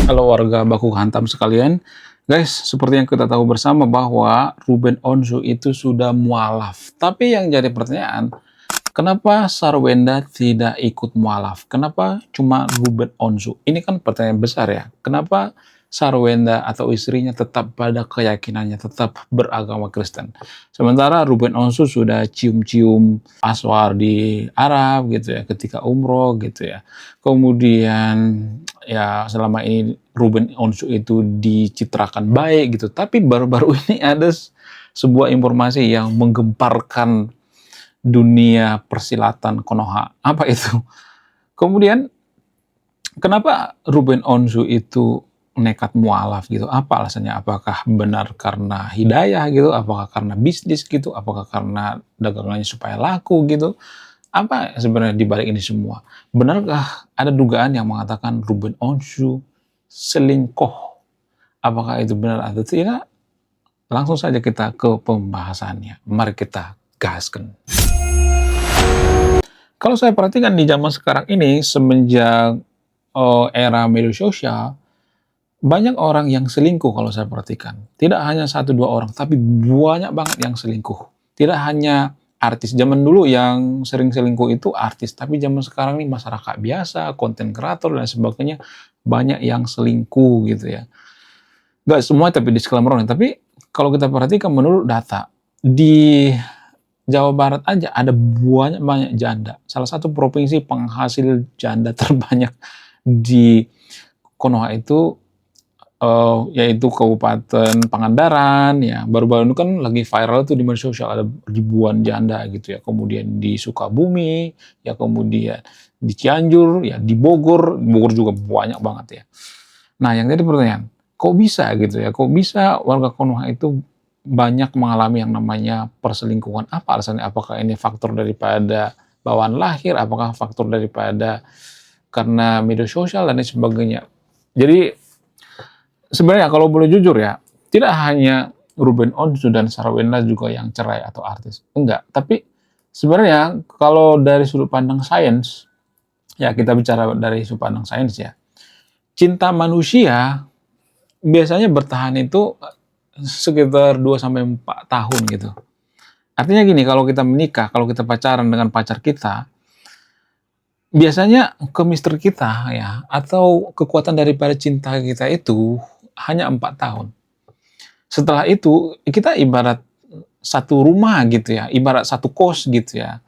Halo warga baku hantam sekalian. Guys, seperti yang kita tahu bersama bahwa Ruben Onsu itu sudah mualaf. Tapi yang jadi pertanyaan, kenapa Sarwenda tidak ikut mualaf? Kenapa cuma Ruben Onsu? Ini kan pertanyaan besar ya. Kenapa Sarwenda atau istrinya tetap pada keyakinannya, tetap beragama Kristen? Sementara Ruben Onsu sudah cium-cium aswar di Arab gitu ya, ketika umroh gitu ya. Kemudian ya selama ini Ruben Onsu itu dicitrakan baik gitu. Tapi baru-baru ini ada sebuah informasi yang menggemparkan dunia persilatan Konoha. Apa itu? Kemudian kenapa Ruben Onsu itu nekat mualaf gitu? Apa alasannya? Apakah benar karena hidayah gitu? Apakah karena bisnis gitu? Apakah karena dagangannya supaya laku gitu? Apa sebenarnya di balik ini semua? Benarkah ada dugaan yang mengatakan Ruben Onsu selingkuh? Apakah itu benar atau tidak? Langsung saja kita ke pembahasannya. Mari kita gaskan. Kalau saya perhatikan di zaman sekarang ini, semenjak era media sosial, banyak orang yang selingkuh kalau saya perhatikan. Tidak hanya satu dua orang, tapi banyak banget yang selingkuh. Tidak hanya artis. Zaman dulu yang sering selingkuh itu artis, tapi zaman sekarang ini masyarakat biasa, konten kreator dan sebagainya, banyak yang selingkuh gitu ya. Gak semua tapi disclaimer, tapi kalau kita perhatikan menurut data, di Jawa Barat aja ada banyak janda. Salah satu provinsi penghasil janda terbanyak di Konoha itu yaitu Kabupaten Pangandaran ya. Baru-baru itu kan lagi viral tuh di media sosial, ada ribuan janda gitu ya. Kemudian di Sukabumi, ya kemudian di Cianjur, ya di Bogor juga banyak banget ya. Nah, yang jadi pertanyaan, kok bisa gitu ya? Kok bisa warga Konoha itu banyak mengalami yang namanya perselingkuhan? Apa alasannya? Apakah ini faktor daripada bawaan lahir? Apakah faktor daripada karena media sosial dan lain sebagainya? Jadi sebenarnya kalau boleh jujur ya, tidak hanya Ruben Onsu dan Sarwenda juga yang cerai atau artis. Enggak, tapi sebenarnya kalau dari sudut pandang sains, ya kita bicara dari sudut pandang sains ya, cinta manusia biasanya bertahan itu sekitar 2-4 tahun gitu. Artinya gini, kalau kita menikah, kalau kita pacaran dengan pacar kita, biasanya chemistry kita ya, atau kekuatan daripada cinta kita itu hanya 4 tahun. Setelah itu, kita ibarat satu rumah gitu ya, ibarat satu kos gitu ya.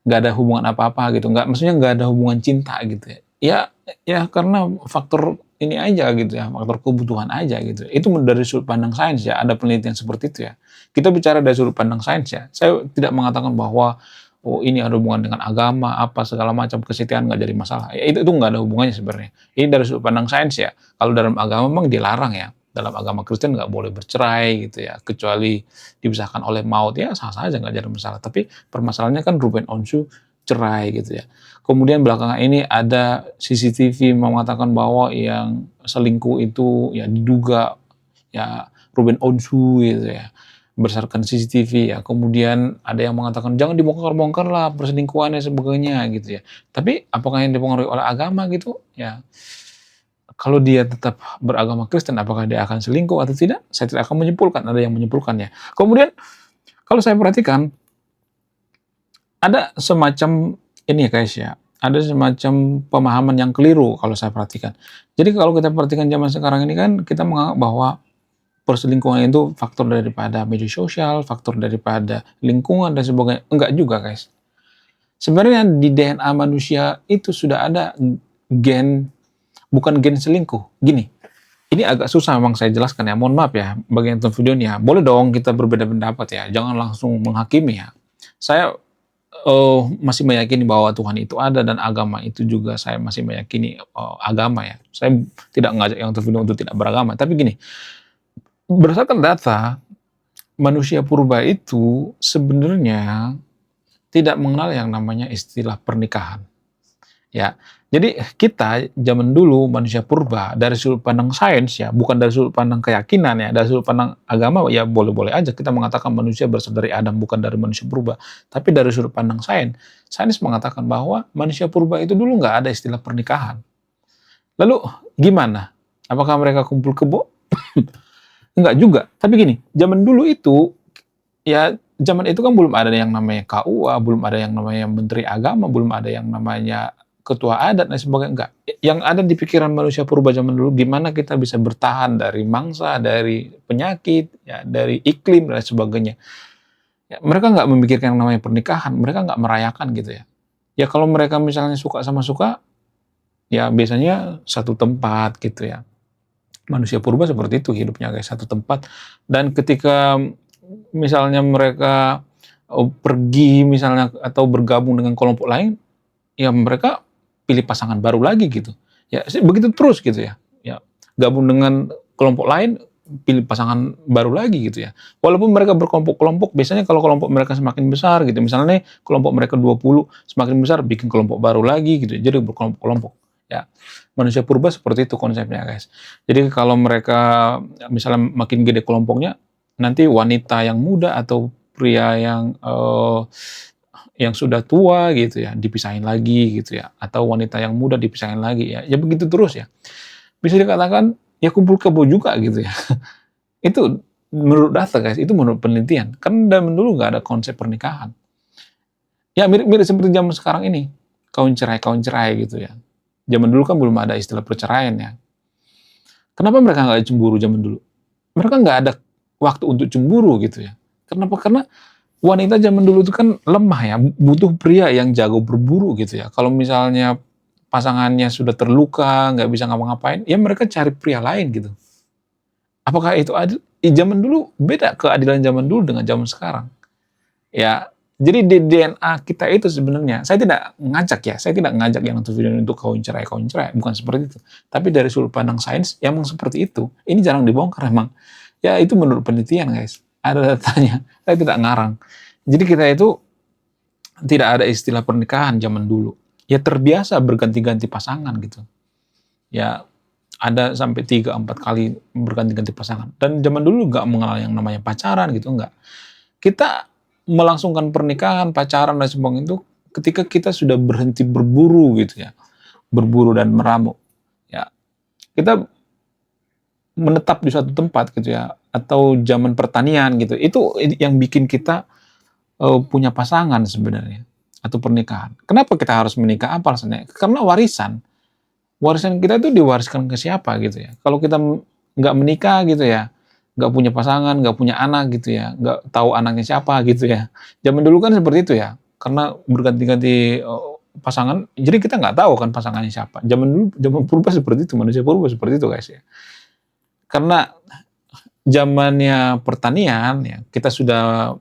Nggak ada hubungan apa-apa gitu, maksudnya nggak ada hubungan cinta gitu ya. Ya karena faktor ini aja gitu ya, faktor kebutuhan aja gitu. Itu dari sudut pandang sains ya, ada penelitian seperti itu ya. Kita bicara dari sudut pandang sains ya. Saya tidak mengatakan bahwa oh ini ada hubungan dengan agama, apa segala macam kesetiaan nggak jadi masalah. Ya, itu nggak ada hubungannya sebenarnya. Ini dari sudut pandang sains ya. Kalau dalam agama memang dilarang ya. Dalam agama Kristen nggak boleh bercerai gitu ya, kecuali dipisahkan oleh maut ya sah-sah aja nggak jadi masalah. Tapi permasalahannya kan Ruben Onsu cerai gitu ya. Kemudian belakangan ini ada CCTV mengatakan bahwa yang selingkuh itu ya diduga ya Ruben Onsu gitu ya, berdasarkan CCTV ya. Kemudian ada yang mengatakan jangan dibongkar-bongkar lah perselingkuhannya sebagainya gitu ya. Tapi apakah yang dipengaruhi oleh agama gitu ya? Kalau dia tetap beragama Kristen, apakah dia akan selingkuh atau tidak? Saya tidak akan menyimpulkan, ada yang menyimpulkannya. Kemudian kalau saya perhatikan ada semacam ini ya guys ya, ada semacam pemahaman yang keliru kalau saya perhatikan. Jadi kalau kita perhatikan zaman sekarang ini kan kita menganggap bahwa perselingkuhan itu faktor daripada media sosial, faktor daripada lingkungan dan sebagainya. Enggak juga guys. Sebenarnya di DNA manusia itu sudah ada gen, bukan gen selingkuh. Gini, ini agak susah memang saya jelaskan ya. Mohon maaf ya bagi yang nonton videonya. Boleh dong kita berbeda pendapat ya. Jangan langsung menghakimi ya. Saya masih meyakini bahwa Tuhan itu ada dan agama itu juga saya masih meyakini agama ya. Saya tidak mengajak yang nonton video untuk tidak beragama. Tapi gini, berdasarkan data, manusia purba itu sebenarnya tidak mengenal yang namanya istilah pernikahan. Ya, jadi kita zaman dulu manusia purba dari sudut pandang sains ya, bukan dari sudut pandang keyakinan ya, dari sudut pandang agama ya boleh-boleh aja kita mengatakan manusia berasal dari Adam bukan dari manusia purba. Tapi dari sudut pandang sains mengatakan bahwa manusia purba itu dulu nggak ada istilah pernikahan. Lalu gimana? Apakah mereka kumpul kebo? Enggak juga. Tapi gini, zaman dulu itu, ya zaman itu kan belum ada yang namanya KUA, belum ada yang namanya Menteri Agama, belum ada yang namanya ketua adat dan sebagainya, enggak. Yang ada di pikiran manusia purba zaman dulu, gimana kita bisa bertahan dari mangsa, dari penyakit, ya, dari iklim dan sebagainya. Ya, mereka nggak memikirkan yang namanya pernikahan, mereka nggak merayakan gitu ya. Ya kalau mereka misalnya suka sama suka, ya biasanya satu tempat gitu ya. Manusia purba seperti itu hidupnya guys, satu tempat. Dan ketika misalnya mereka pergi misalnya atau bergabung dengan kelompok lain, ya mereka pilih pasangan baru lagi gitu. Ya begitu terus gitu ya. Ya gabung dengan kelompok lain, pilih pasangan baru lagi gitu ya. Walaupun mereka berkelompok-kelompok, biasanya kalau kelompok mereka semakin besar gitu, misalnya nih kelompok mereka 20, semakin besar bikin kelompok baru lagi gitu. Jadi berkelompok-kelompok. Ya, manusia purba seperti itu konsepnya guys. Jadi kalau mereka misalnya makin gede kelompoknya, nanti wanita yang muda atau pria yang sudah tua gitu ya, dipisahin lagi gitu ya, atau wanita yang muda dipisahin lagi ya, ya begitu terus ya. Bisa dikatakan ya kumpul kebo juga gitu ya. Itu menurut data guys, itu menurut penelitian. Kan zaman dulu nggak ada konsep pernikahan. Ya mirip-mirip seperti zaman sekarang ini, kawin cerai gitu ya. Zaman dulu kan belum ada istilah perceraian ya. Kenapa mereka nggak cemburu zaman dulu? Mereka nggak ada waktu untuk cemburu gitu ya. Kenapa? Karena wanita zaman dulu itu kan lemah ya, butuh pria yang jago berburu gitu ya. Kalau misalnya pasangannya sudah terluka, nggak bisa ngapa-ngapain, ya mereka cari pria lain gitu. Apakah itu adil? Zaman dulu beda keadilan zaman dulu dengan zaman sekarang. Ya, jadi di DNA kita itu sebenarnya, saya tidak ngajak yang nonton video untuk kawin cerai, bukan seperti itu. Tapi dari sudut pandang sains, ya emang seperti itu. Ini jarang dibongkar emang. Ya itu menurut penelitian guys. Ada datanya, saya tidak ngarang. Jadi kita itu tidak ada istilah pernikahan zaman dulu. Ya terbiasa berganti-ganti pasangan gitu. Ya ada sampai 3-4 kali berganti-ganti pasangan. Dan zaman dulu nggak mengenal yang namanya pacaran gitu, enggak. Kita melangsungkan pernikahan, pacaran dan sebagainya itu ketika kita sudah berhenti berburu gitu ya. Berburu dan meramu. Ya. Kita menetap di suatu tempat gitu ya, atau zaman pertanian gitu. Itu yang bikin kita punya pasangan sebenarnya atau pernikahan. Kenapa kita harus menikah? Apa alasannya? Karena warisan. Warisan kita itu diwariskan ke siapa gitu ya. Kalau kita nggak menikah gitu ya, nggak punya pasangan, nggak punya anak gitu ya, nggak tahu anaknya siapa gitu ya. Zaman dulu kan seperti itu ya, karena berganti-ganti pasangan, jadi kita nggak tahu kan pasangannya siapa. Zaman dulu, zaman purba seperti itu, manusia purba seperti itu guys ya. Karena zamannya pertanian ya, kita sudah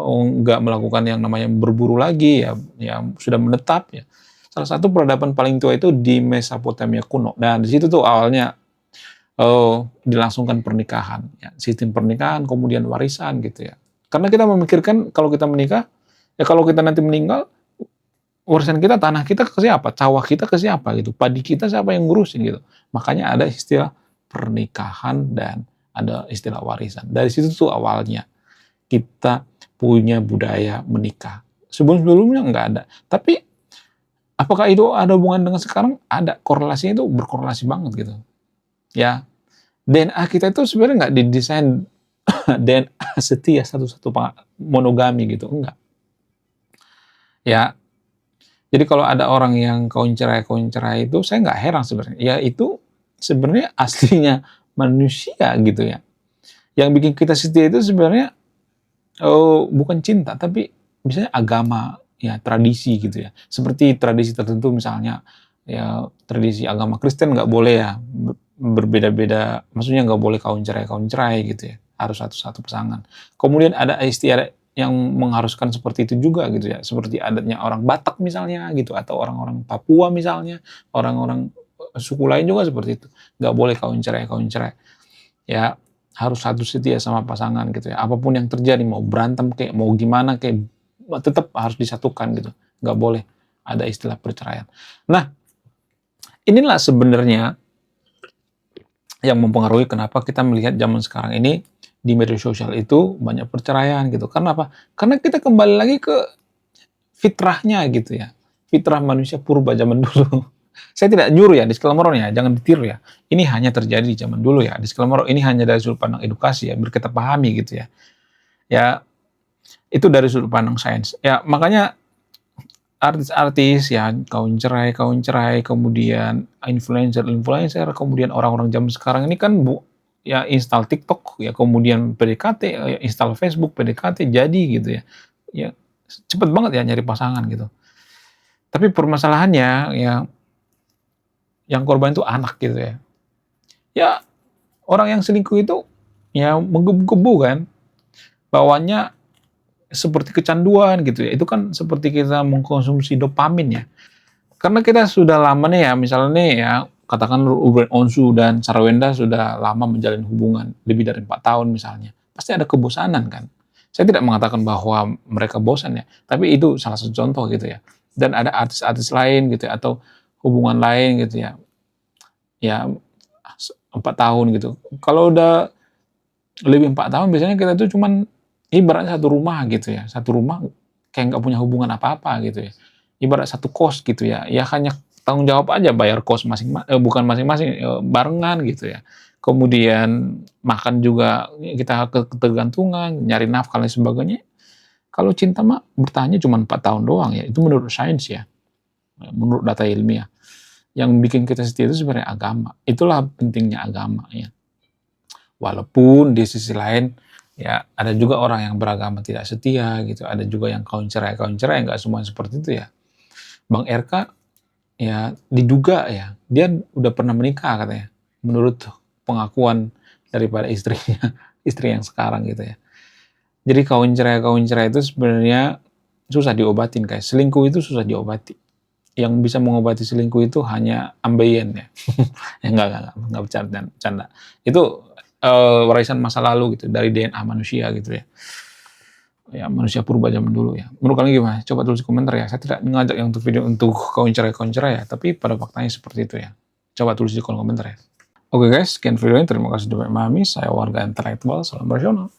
nggak melakukan yang namanya berburu lagi ya, yang sudah menetap ya. Salah satu peradaban paling tua itu di Mesopotamia kuno. Nah di situ tuh awalnya dilangsungkan pernikahan, ya. Sistem pernikahan kemudian warisan gitu ya. Karena kita memikirkan kalau kita menikah, ya kalau kita nanti meninggal, warisan kita, tanah kita ke siapa, sawah kita ke siapa gitu, padi kita siapa yang ngurusin gitu. Makanya ada istilah pernikahan dan ada istilah warisan. Dari situ tuh awalnya kita punya budaya menikah. Sebelum-sebelumnya nggak ada. Tapi apakah itu ada hubungan dengan sekarang? Ada, korelasinya itu berkorelasi banget gitu. Ya, DNA kita itu sebenarnya nggak didesain DNA setia satu-satu monogami gitu, enggak. Ya, jadi kalau ada orang yang kawin cerai itu saya nggak heran sebenarnya. Ya itu sebenarnya aslinya manusia gitu ya. Yang bikin kita setia itu sebenarnya bukan cinta, tapi misalnya agama, ya tradisi gitu ya. Seperti tradisi tertentu misalnya, ya tradisi agama Kristen nggak boleh ya berbeda-beda, maksudnya nggak boleh kawin cerai gitu ya. Harus satu-satu pasangan. Kemudian ada istiadat yang mengharuskan seperti itu juga gitu ya. Seperti adatnya orang Batak misalnya gitu, atau orang-orang Papua misalnya, orang-orang suku lain juga seperti itu. Nggak boleh kawin cerai. Ya harus satu setia sama pasangan gitu ya. Apapun yang terjadi, mau berantem kayak mau gimana kayak, tetap harus disatukan gitu. Nggak boleh ada istilah perceraian. Nah, inilah sebenarnya yang mempengaruhi kenapa kita melihat zaman sekarang ini di media sosial itu banyak perceraian gitu. Karena apa? Karena kita kembali lagi ke fitrahnya gitu ya. Fitrah manusia purba zaman dulu. Saya tidak nyuruh ya, disclaimer-nya, jangan ditiru ya. Ini hanya terjadi di zaman dulu ya. Disclaimer ini hanya dari sudut pandang edukasi ya, biar kita pahami gitu ya. Ya, itu dari sudut pandang sains. Ya, makanya artis-artis ya, kawin cerai, kemudian influencer, kemudian orang-orang zaman sekarang ini kan ya install TikTok, ya kemudian PDKT, ya install Facebook, PDKT, jadi gitu ya. Ya, cepet banget ya nyari pasangan gitu. Tapi permasalahannya ya, yang korban itu anak gitu ya. Ya, orang yang selingkuh itu ya menggebu-gebu kan, bawaannya seperti kecanduan gitu ya. Itu kan seperti kita mengkonsumsi dopamin ya. Karena kita sudah lama nih ya, misalnya nih ya, katakan Ruben Onsu dan Sarawenda sudah lama menjalin hubungan, lebih dari 4 tahun misalnya. Pasti ada kebosanan kan. Saya tidak mengatakan bahwa mereka bosan ya, tapi itu salah satu contoh gitu ya. Dan ada artis-artis lain gitu ya, atau hubungan lain gitu ya. Ya 4 tahun gitu. Kalau udah lebih 4 tahun biasanya kita tuh cuman ibaratnya satu rumah gitu ya. Satu rumah kayak nggak punya hubungan apa-apa gitu ya. Ibarat satu kos gitu ya. Ya hanya tanggung jawab aja bayar kos bukan masing-masing, barengan gitu ya. Kemudian makan juga kita ketergantungan, nyari nafkah dan sebagainya. Kalau cinta mah bertahannya cuma 4 tahun doang ya. Itu menurut sains ya. Menurut data ilmiah. Yang bikin kita setia itu sebenarnya agama. Itulah pentingnya agama ya. Walaupun di sisi lain ya ada juga orang yang beragama tidak setia gitu. Ada juga yang kawin cerai, nggak semua seperti itu ya. Bang RK ya diduga ya, dia udah pernah menikah katanya. Menurut pengakuan daripada istrinya, istri yang sekarang gitu ya. Jadi kawin cerai itu sebenarnya susah diobatin, kayak selingkuh itu susah diobati. Yang bisa mengobati selingkuh itu hanya ambeien ya. Ya enggak bercanda. Itu warisan masa lalu gitu, dari DNA manusia gitu ya. Ya manusia purba zaman dulu ya. Menurut kalian gimana? Coba tulis di komentar ya. Saya tidak mengajak yang untuk video untuk kawin cerai ya, tapi pada faktanya seperti itu ya. Coba tulis di kolom komentar ya. Oke guys, sekian video ini. Terima kasih sudah memahami. Saya warga intelektual, salam rasional.